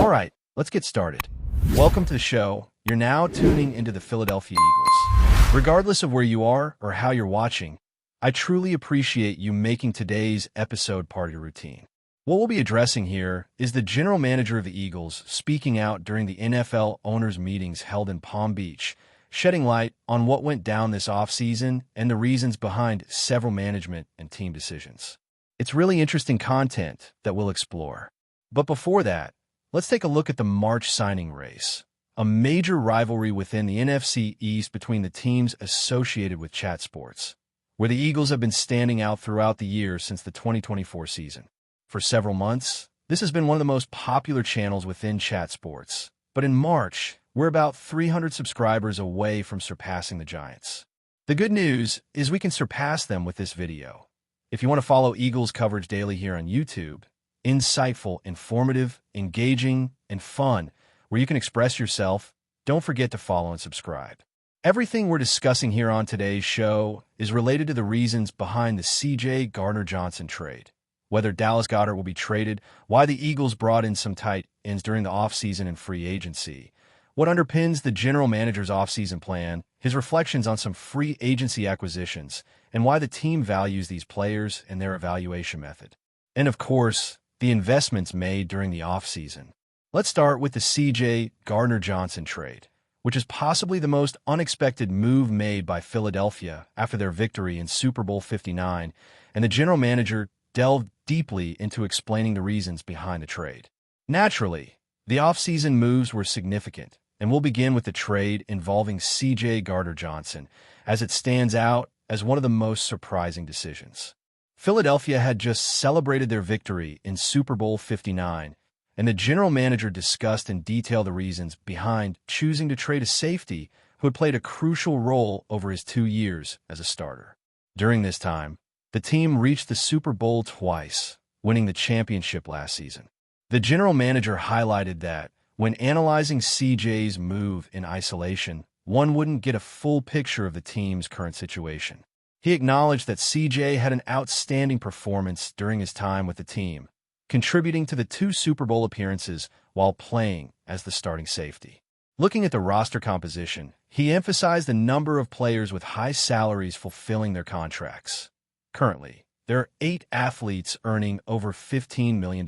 All right, let's get started. Welcome to the show. You're now tuning into the Philadelphia Eagles. Regardless of where you are or how you're watching, I truly appreciate you making today's episode part of your routine. What we'll be addressing here is the general manager of the Eagles speaking out during the NFL owners' meetings held in Palm Beach, shedding light on what went down this offseason and the reasons behind several management and team decisions. It's really interesting content that we'll explore. But before that, let's take a look at the March signing race, a major rivalry within the NFC East between the teams associated with Chat Sports, where the Eagles have been standing out throughout the year since the 2024 season. For several months, this has been one of the most popular channels within Chat Sports. But in March, we're about 300 subscribers away from surpassing the Giants. The good news is we can surpass them with this video. If you want to follow Eagles coverage daily here on YouTube, insightful, informative, engaging, and fun, where you can express yourself, don't forget to follow and subscribe. Everything we're discussing here on today's show is related to the reasons behind the Gardner-Johnson trade, whether Dallas Goedert will be traded, why the Eagles brought in some tight ends during the offseason and free agency, what underpins the general manager's offseason plan, his reflections on some free agency acquisitions, and why the team values these players and their evaluation method. And of course, the investments made during the offseason. Let's start with the Gardner-Johnson trade, which is possibly the most unexpected move made by Philadelphia after their victory in Super Bowl 59, and the general manager delved deeply into explaining the reasons behind the trade. Naturally, the offseason moves were significant, and we'll begin with the trade involving Gardner-Johnson, as it stands out as one of the most surprising decisions. Philadelphia had just celebrated their victory in Super Bowl 59, and the general manager discussed in detail the reasons behind choosing to trade a safety who had played a crucial role over his 2 years as a starter. During this time, the team reached the Super Bowl twice, winning the championship last season. The general manager highlighted that, when analyzing CJ's move in isolation, one wouldn't get a full picture of the team's current situation. He acknowledged that CJ had an outstanding performance during his time with the team, contributing to the 2 Super Bowl appearances while playing as the starting safety. Looking at the roster composition, he emphasized the number of players with high salaries fulfilling their contracts. Currently, there are 8 athletes earning over $15 million.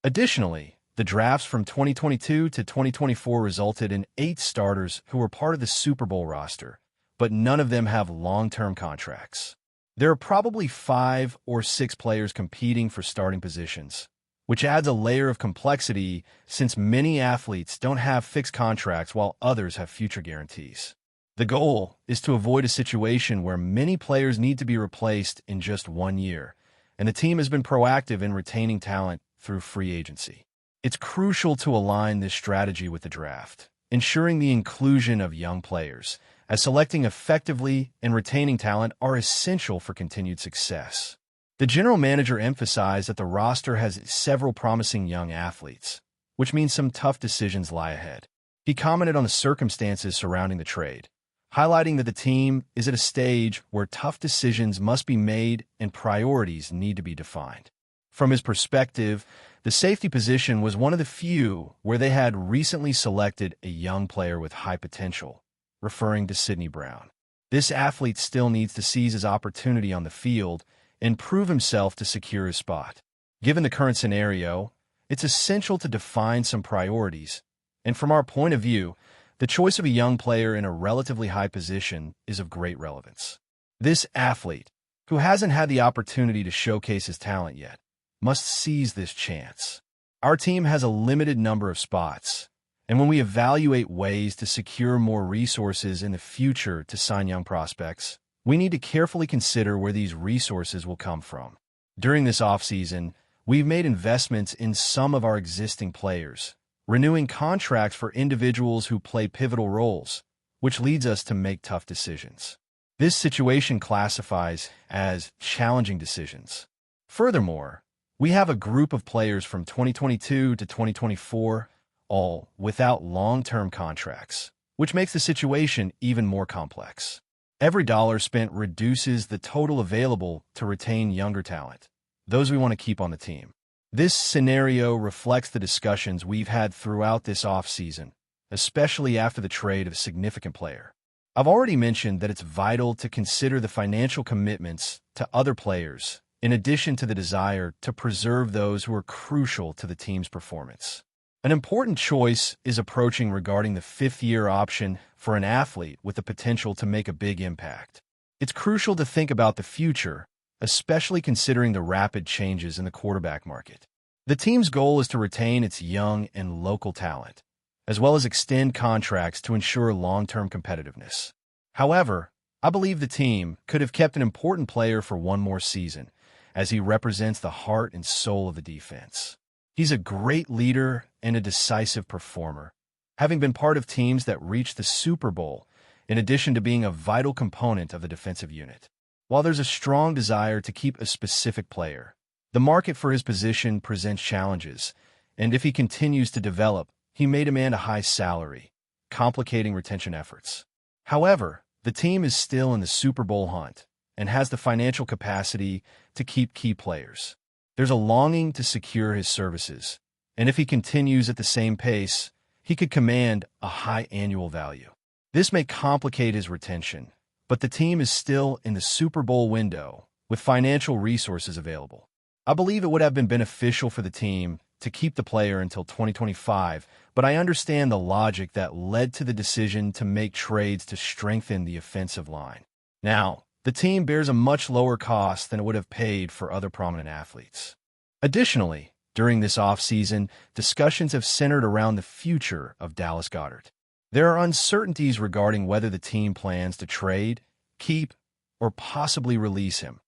Additionally, the drafts from 2022 to 2024 resulted in 8 starters who were part of the Super Bowl roster, but none of them have long-term contracts. There are probably 5 or 6 players competing for starting positions, which adds a layer of complexity since many athletes don't have fixed contracts while others have future guarantees. The goal is to avoid a situation where many players need to be replaced in just 1 year, and the team has been proactive in retaining talent through free agency. It's crucial to align this strategy with the draft, ensuring the inclusion of young players, as selecting effectively and retaining talent are essential for continued success. The general manager emphasized that the roster has several promising young athletes, which means some tough decisions lie ahead. He commented on the circumstances surrounding the trade, highlighting that the team is at a stage where tough decisions must be made and priorities need to be defined. From his perspective, the safety position was one of the few where they had recently selected a young player with high potential, referring to Sidney Brown. This athlete still needs to seize his opportunity on the field and prove himself to secure his spot. Given the current scenario, it's essential to define some priorities, and from our point of view, the choice of a young player in a relatively high position is of great relevance. This athlete, who hasn't had the opportunity to showcase his talent yet, must seize this chance. Our team has a limited number of spots, and when we evaluate ways to secure more resources in the future to sign young prospects, we need to carefully consider where these resources will come from. During this offseason, we've made investments in some of our existing players, renewing contracts for individuals who play pivotal roles, which leads us to make tough decisions. This situation classifies as challenging decisions. Furthermore, we have a group of players from 2022 to 2024, all without long-term contracts, which makes the situation even more complex. Every dollar spent reduces the total available to retain younger talent, those we want to keep on the team. This scenario reflects the discussions we've had throughout this offseason, especially after the trade of a significant player. I've already mentioned that it's vital to consider the financial commitments to other players, in addition to the desire to preserve those who are crucial to the team's performance. An important choice is approaching regarding the fifth-year option for an athlete with the potential to make a big impact. It's crucial to think about the future, especially considering the rapid changes in the quarterback market. The team's goal is to retain its young and local talent, as well as extend contracts to ensure long-term competitiveness. However, I believe the team could have kept an important player for one more season, as he represents the heart and soul of the defense. He's a great leader and a decisive performer, having been part of teams that reached the Super Bowl, in addition to being a vital component of the defensive unit. While there's a strong desire to keep a specific player, the market for his position presents challenges, and if he continues to develop, he may demand a high salary, complicating retention efforts. However, the team is still in the Super Bowl hunt and has the financial capacity to keep key players. There's a longing to secure his services, and if he continues at the same pace, he could command a high annual value. This may complicate his retention, but the team is still in the Super Bowl window with financial resources available. I believe it would have been beneficial for the team to keep the player until 2025, but I understand the logic that led to the decision to make trades to strengthen the offensive line. Now, the team bears a much lower cost than it would have paid for other prominent athletes. Additionally, during this offseason, discussions have centered around the future of Dallas Goedert. There are uncertainties regarding whether the team plans to trade, keep, or possibly release him,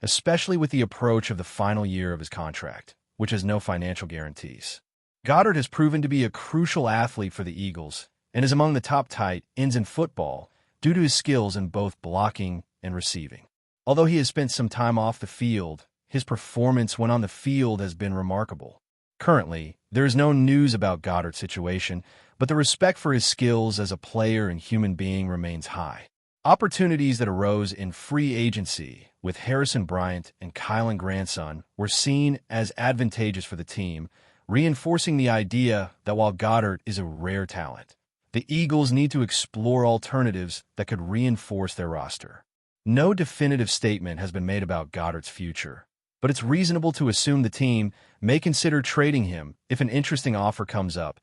especially with the approach of the final year of his contract, which has no financial guarantees. Goedert has proven to be a crucial athlete for the Eagles and is among the top tight ends in football due to his skills in both blocking and receiving. Although he has spent some time off the field, his performance when on the field has been remarkable. Currently, there is no news about Goedert's situation, but the respect for his skills as a player and human being remains high. Opportunities that arose in free agency with Harrison Bryant and Kylan Grandson were seen as advantageous for the team, reinforcing the idea that while Goedert is a rare talent, the Eagles need to explore alternatives that could reinforce their roster. No definitive statement has been made about Goedert's future, but it's reasonable to assume the team may consider trading him if an interesting offer comes up,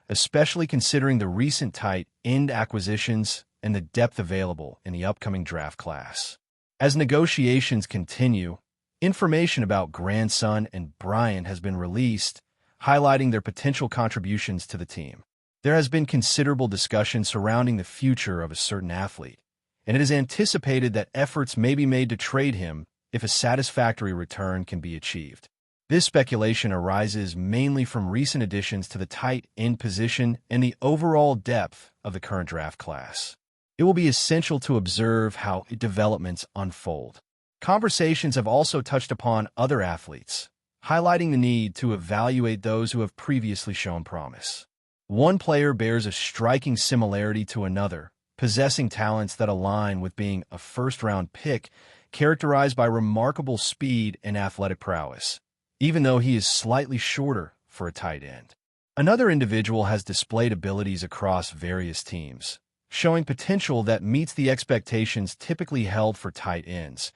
especially considering the recent tight end acquisitions and the depth available in the upcoming draft class. As negotiations continue, information about Grandson and Bryant has been released, highlighting their potential contributions to the team. There has been considerable discussion surrounding the future of a certain athlete, and it is anticipated that efforts may be made to trade him if a satisfactory return can be achieved. This speculation arises mainly from recent additions to the tight end position and the overall depth of the current draft class. It will be essential to observe how developments unfold. Conversations have also touched upon other athletes, highlighting the need to evaluate those who have previously shown promise. One player bears a striking similarity to another, possessing talents that align with being a first-round pick characterized by remarkable speed and athletic prowess, even though he is slightly shorter for a tight end. Another individual has displayed abilities across various teams, showing potential that meets the expectations typically held for tight ends,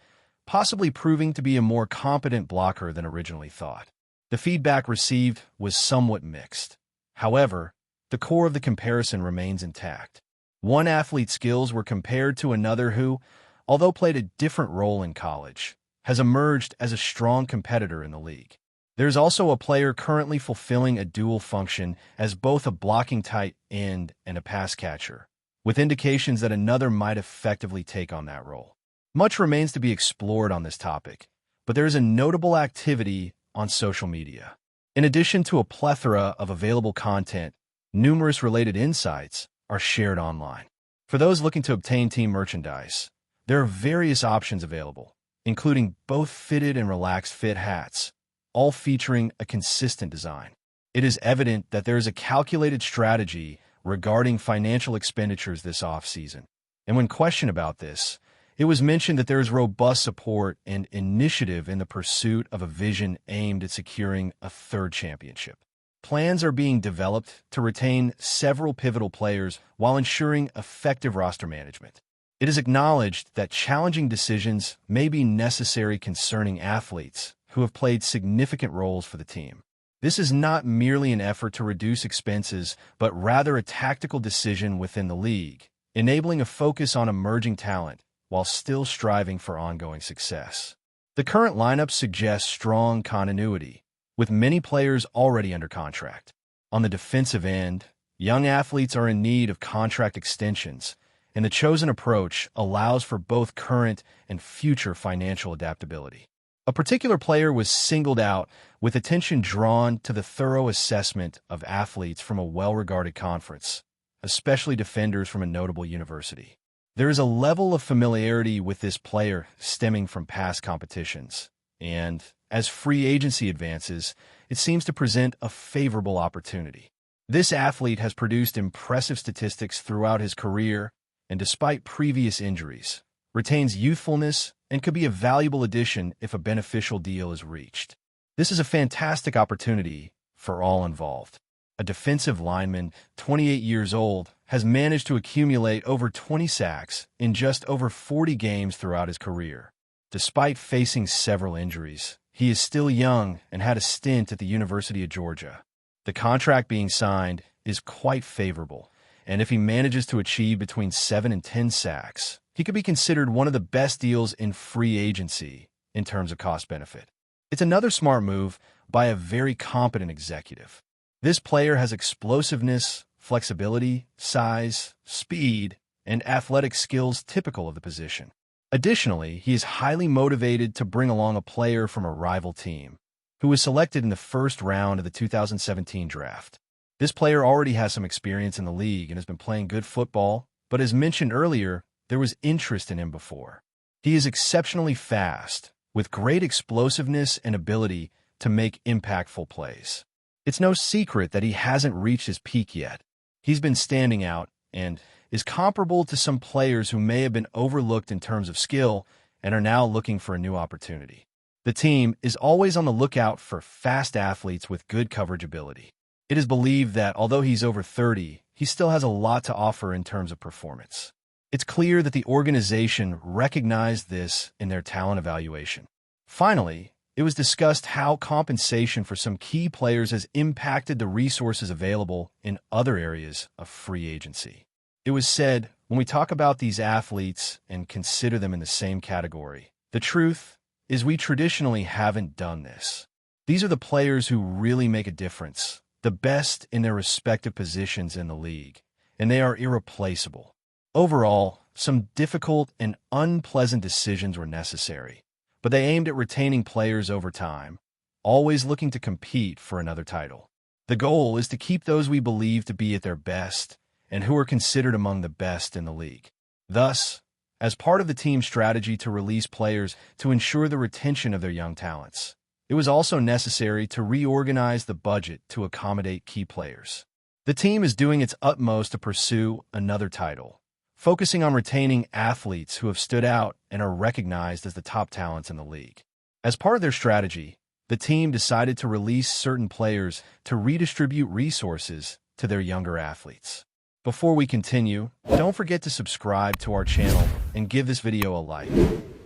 possibly proving to be a more competent blocker than originally thought. The feedback received was somewhat mixed. However, the core of the comparison remains intact. One athlete's skills were compared to another who, although played a different role in college, has emerged as a strong competitor in the league. There's also a player currently fulfilling a dual function as both a blocking tight end and a pass catcher, with indications that another might effectively take on that role. Much remains to be explored on this topic, but there is a notable activity on social media. In addition to a plethora of available content, numerous related insights are shared online. For those looking to obtain team merchandise, there are various options available, including both fitted and relaxed fit hats, all featuring a consistent design. It is evident that there is a calculated strategy regarding financial expenditures this offseason, and when questioned about this, It was mentioned that there is robust support and initiative in the pursuit of a vision aimed at securing a third championship. Plans are being developed to retain several pivotal players while ensuring effective roster management. It is acknowledged that challenging decisions may be necessary concerning athletes who have played significant roles for the team. This is not merely an effort to reduce expenses, but rather a tactical decision within the league, enabling a focus on emerging talent while still striving for ongoing success. The current lineup suggests strong continuity, with many players already under contract. On the defensive end, young athletes are in need of contract extensions, and the chosen approach allows for both current and future financial adaptability. A particular player was singled out, with attention drawn to the thorough assessment of athletes from a well-regarded conference, especially defenders from a notable university. There is a level of familiarity with this player stemming from past competitions, and as free agency advances, it seems to present a favorable opportunity. This athlete has produced impressive statistics throughout his career, and despite previous injuries, retains youthfulness and could be a valuable addition if a beneficial deal is reached. This is a fantastic opportunity for all involved. A defensive lineman, 28 years old, has managed to accumulate over 20 sacks in just over 40 games throughout his career. Despite facing several injuries, he is still young and had a stint at the University of Georgia. The contract being signed is quite favorable, and if he manages to achieve between 7 and 10 sacks, he could be considered one of the best deals in free agency in terms of cost-benefit. It's another smart move by a very competent executive. This player has explosiveness, flexibility, size, speed, and athletic skills typical of the position. Additionally, he is highly motivated to bring along a player from a rival team, who was selected in the first round of the 2017 draft. This player already has some experience in the league and has been playing good football, but as mentioned earlier, there was interest in him before. He is exceptionally fast, with great explosiveness and ability to make impactful plays. It's no secret that he hasn't reached his peak yet. He's been standing out and is comparable to some players who may have been overlooked in terms of skill and are now looking for a new opportunity. The team is always on the lookout for fast athletes with good coverage ability. It is believed that although he's over 30, he still has a lot to offer in terms of performance. It's clear that the organization recognized this in their talent evaluation. Finally, it was discussed how compensation for some key players has impacted the resources available in other areas of free agency. It was said, when we talk about these athletes and consider them in the same category, the truth is we traditionally haven't done this. These are the players who really make a difference, the best in their respective positions in the league, and they are irreplaceable. Overall, some difficult and unpleasant decisions were necessary, but they aimed at retaining players over time, always looking to compete for another title. The goal is to keep those we believe to be at their best and who are considered among the best in the league. Thus, as part of the team's strategy to release players to ensure the retention of their young talents, it was also necessary to reorganize the budget to accommodate key players. The team is doing its utmost to pursue another title, focusing on retaining athletes who have stood out and are recognized as the top talents in the league. As part of their strategy, the team decided to release certain players to redistribute resources to their younger athletes. Before we continue, don't forget to subscribe to our channel and give this video a like.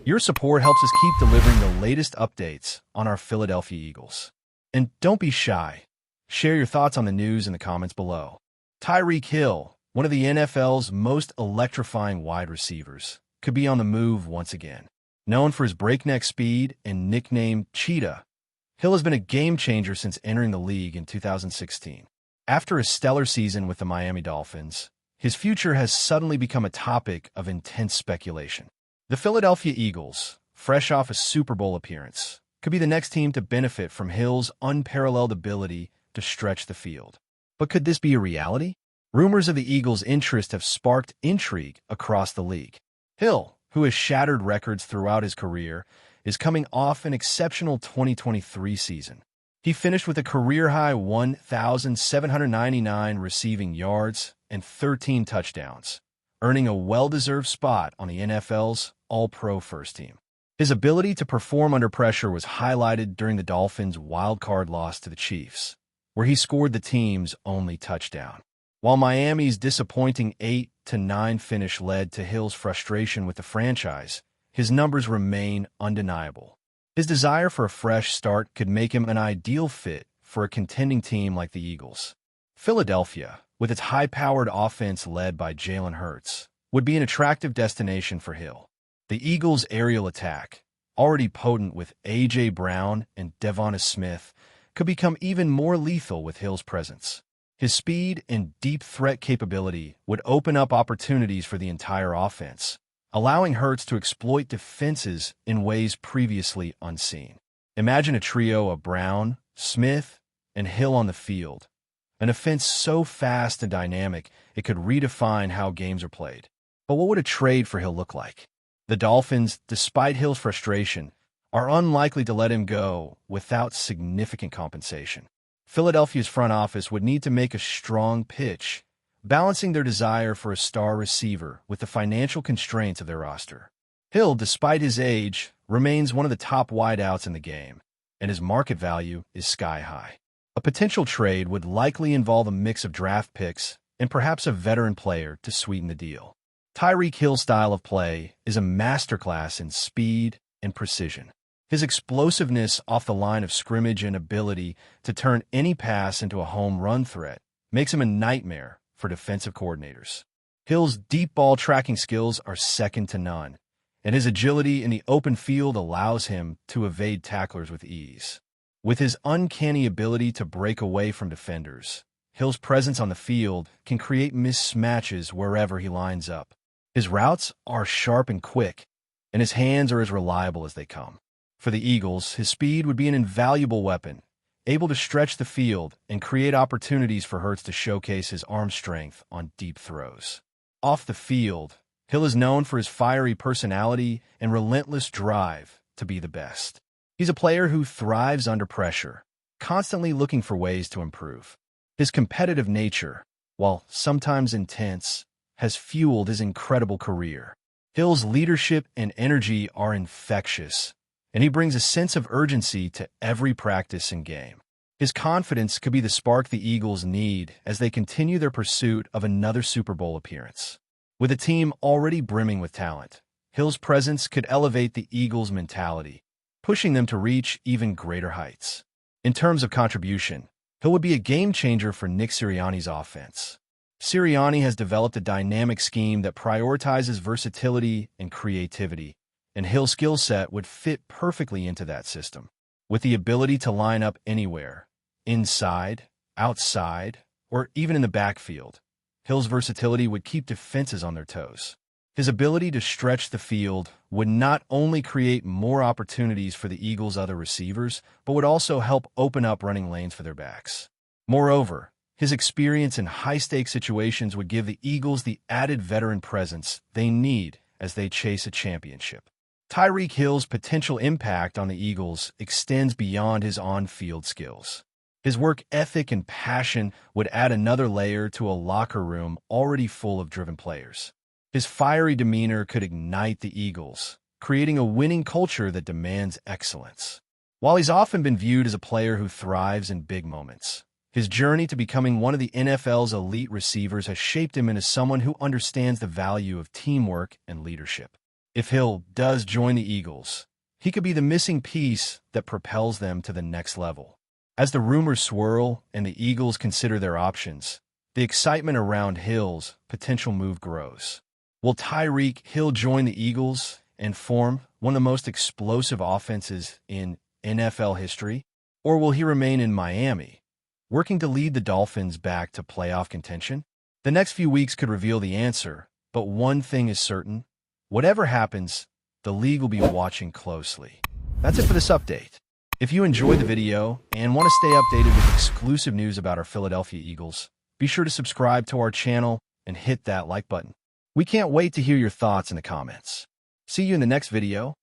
Your support helps us keep delivering the latest updates on our Philadelphia Eagles. And don't be shy. Share your thoughts on the news in the comments below. Tyreek Hill, one of the NFL's most electrifying wide receivers, could be on the move once again. Known for his breakneck speed and nicknamed Cheetah, Hill has been a game-changer since entering the league in 2016. After a stellar season with the Miami Dolphins, his future has suddenly become a topic of intense speculation. The Philadelphia Eagles, fresh off a Super Bowl appearance, could be the next team to benefit from Hill's unparalleled ability to stretch the field. But could this be a reality? Rumors of the Eagles' interest have sparked intrigue across the league. Hill, who has shattered records throughout his career, is coming off an exceptional 2023 season. He finished with a career-high 1,799 receiving yards and 13 touchdowns, earning a well-deserved spot on the NFL's All-Pro First Team. His ability to perform under pressure was highlighted during the Dolphins' wild-card loss to the Chiefs, where he scored the team's only touchdown. While Miami's disappointing 8-9 finish led to Hill's frustration with the franchise, his numbers remain undeniable. His desire for a fresh start could make him an ideal fit for a contending team like the Eagles. Philadelphia, with its high-powered offense led by Jalen Hurts, would be an attractive destination for Hill. The Eagles' aerial attack, already potent with A.J. Brown and Devonta Smith, could become even more lethal with Hill's presence. His speed and deep threat capability would open up opportunities for the entire offense, allowing Hurts to exploit defenses in ways previously unseen. Imagine a trio of Brown, Smith, and Hill on the field, an offense so fast and dynamic it could redefine how games are played. But what would a trade for Hill look like? The Dolphins, despite Hill's frustration, are unlikely to let him go without significant compensation. Philadelphia's front office would need to make a strong pitch, balancing their desire for a star receiver with the financial constraints of their roster. Hill, despite his age, remains one of the top wideouts in the game, and his market value is sky-high. A potential trade would likely involve a mix of draft picks and perhaps a veteran player to sweeten the deal. Tyreek Hill's style of play is a masterclass in speed and precision. His explosiveness off the line of scrimmage and ability to turn any pass into a home run threat makes him a nightmare for defensive coordinators. Hill's deep ball tracking skills are second to none, and his agility in the open field allows him to evade tacklers with ease. With his uncanny ability to break away from defenders, Hill's presence on the field can create mismatches wherever he lines up. His routes are sharp and quick, and his hands are as reliable as they come. For the Eagles, his speed would be an invaluable weapon, able to stretch the field and create opportunities for Hurts to showcase his arm strength on deep throws. Off the field, Hill is known for his fiery personality and relentless drive to be the best. He's a player who thrives under pressure, constantly looking for ways to improve. His competitive nature, while sometimes intense, has fueled his incredible career. Hill's leadership and energy are infectious, and he brings a sense of urgency to every practice and game. His confidence could be the spark the Eagles need as they continue their pursuit of another Super Bowl appearance. With a team already brimming with talent, Hill's presence could elevate the Eagles' mentality, pushing them to reach even greater heights. In terms of contribution, Hill would be a game-changer for Nick Sirianni's offense. Sirianni has developed a dynamic scheme that prioritizes versatility and creativity, and Hill's skill set would fit perfectly into that system. With the ability to line up anywhere, inside, outside, or even in the backfield, Hill's versatility would keep defenses on their toes. His ability to stretch the field would not only create more opportunities for the Eagles' other receivers, but would also help open up running lanes for their backs. Moreover, his experience in high-stakes situations would give the Eagles the added veteran presence they need as they chase a championship. Tyreek Hill's potential impact on the Eagles extends beyond his on-field skills. His work ethic and passion would add another layer to a locker room already full of driven players. His fiery demeanor could ignite the Eagles, creating a winning culture that demands excellence. While he's often been viewed as a player who thrives in big moments, his journey to becoming one of the NFL's elite receivers has shaped him into someone who understands the value of teamwork and leadership. If Hill does join the Eagles, he could be the missing piece that propels them to the next level. As the rumors swirl and the Eagles consider their options, the excitement around Hill's potential move grows. Will Tyreek Hill join the Eagles and form one of the most explosive offenses in NFL history? Or will he remain in Miami, working to lead the Dolphins back to playoff contention? The next few weeks could reveal the answer, but one thing is certain. Whatever happens, the league will be watching closely. That's it for this update. If you enjoyed the video and want to stay updated with exclusive news about our Philadelphia Eagles, be sure to subscribe to our channel and hit that like button. We can't wait to hear your thoughts in the comments. See you in the next video.